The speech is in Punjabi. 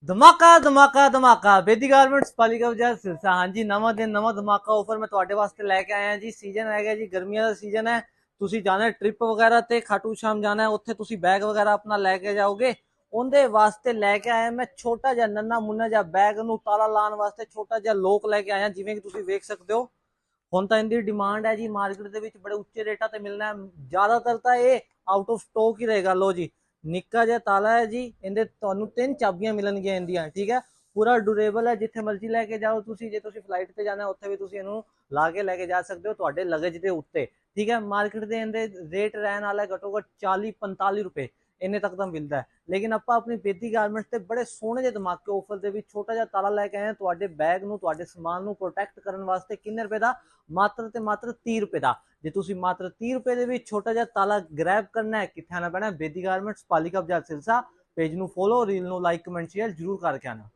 धमाका धमाका धमाका बेदी गारमेंट्स पालिका बाजार सिरसा। हाँ जी, नवा दिन नवा धमाका ऑफर मैं ਤੁਹਾਡੇ ਵਾਸਤੇ ਲੈ ਕੇ ਆਇਆ ਜੀ। ਸੀਜ਼ਨ ਹੈਗਾ ਜੀ, ਗਰਮੀਆਂ ਦਾ ਸੀਜ਼ਨ ਹੈ। ਤੁਸੀਂ ਜਾਣਾ ਟ੍ਰਿਪ ਵਗੈਰਾ ਤੇ ਖਾਟੂ ਸ਼ਾਮ ਜਾਣਾ, ਉੱਥੇ ਤੁਸੀਂ ਬੈਗ ਵਗੈਰਾ ਆਪਣਾ ਲੈ ਕੇ ਜਾਓਗੇ। ਉਹਦੇ ਵਾਸਤੇ ਲੈ ਕੇ ਆਇਆ ਮੈਂ ਛੋਟਾ ਜਿਹਾ ਨੰਨਾ ਮੁੰਨਾ ਜਿਹਾ ਬੈਗ ਨੂੰ ਤਾਲਾ ਲਾਉਣ ਵਾਸਤੇ ਛੋਟਾ ਜਿਹਾ ਲੋਕ ਲੈ ਕੇ ਆਇਆ। ਜਿਵੇਂ ਕਿ ਤੁਸੀਂ ਵੇਖ ਸਕਦੇ ਹੋ, ਹੁਣ ਤਾਂ ਇਹਦੀ ਡਿਮਾਂਡ ਹੈ ਜੀ ਮਾਰਕੀਟ ਦੇ ਵਿੱਚ, ਬੜੇ ਉੱਚੇ ਰੇਟਾਂ ਤੇ ਮਿਲਣਾ ਹੈ। ਜ਼ਿਆਦਾਤਰ ਤਾਂ ਇਹ ਆਊਟ ਆਫ ਸਟਾਕ ਹੀ ਰਹੇਗਾ। ਲੋ ਜੀ, ਨਿੱਕਾ ਜਿਹਾ ਤਾਲਾ ਹੈ ਜੀ, ਇਹਦੇ ਤੁਹਾਨੂੰ 3 ਚਾਬੀਆਂ ਮਿਲਣਗੀਆਂ ਇਹਦੀਆਂ, ਠੀਕ ਹੈ। ਪੂਰਾ ਡਿਊਰੇਬਲ ਹੈ, ਜਿੱਥੇ ਮਰਜ਼ੀ ਲੈ ਕੇ ਜਾਓ ਤੁਸੀਂ। ਜੇ ਤੁਸੀਂ ਫਲਾਈਟ ਤੇ ਜਾਣਾ ਉੱਥੇ ਵੀ ਤੁਸੀਂ ਇਹਨੂੰ ਲਾ ਕੇ ਲੈ ਕੇ ਜਾ ਸਕਦੇ ਹੋ ਤੁਹਾਡੇ ਲਗੇਜ ਦੇ ਉੱਤੇ, ਠੀਕ ਹੈ। ਮਾਰਕੀਟ ਦੇ ਇਹਦੇ ਰੇਟ ਰਹਿਣ ਵਾਲਾ ਘੱਟੋ ਘੱਟ 40-45 ਰੁਪਏ ਇੰਨੇ ਤੱਕ ਦਾ ਮਿਲਦਾ ਹੈ। ਲੇਕਿਨ ਆਪਾਂ ਆਪਣੀ ਬੇਦੀ ਗਾਰਮੈਂਟਸ ਤੇ ਬੜੇ ਸੋਹਣੇ ਜਿਹੇ ਧਮਾਕੇ ਆਫਰ ਦੇ ਵਿੱਚ ਛੋਟਾ ਜਿਹਾ ਤਾਲਾ ਲੈ ਕੇ ਆਏ ਹਾਂ ਤੁਹਾਡੇ ਬੈਗ ਨੂੰ, ਤੁਹਾਡੇ ਸਮਾਨ ਨੂੰ ਪ੍ਰੋਟੈਕਟ ਕਰਨ ਵਾਸਤੇ। ਕਿੰਨੇ ਰੁਪਏ ਦਾ? ਮਾਤਰ ਤੇ ਮਾਤਰ 30 ਰੁਪਏ ਦਾ। ਜੇ ਤੁਸੀਂ ਮਾਤਰ 30 ਰੁਪਏ ਦੇ ਵਿੱਚ ਛੋਟਾ ਜਿਹਾ ਤਾਲਾ ਗ੍ਰੈਬ ਕਰਨਾ ਹੈ, ਕਿੱਥੇ ਆਣਾ ਪੈਣਾ? ਬੇਦੀ ਗਾਰਮੈਂਟਸ ਪਾਲਿਕਾ ਬਾਜ਼ਾਰ ਸਿਰਸਾ। पेज ਨੂੰ फॉलो, रील ਨੂੰ लाइक कमेंट शेयर जरूर करके आना।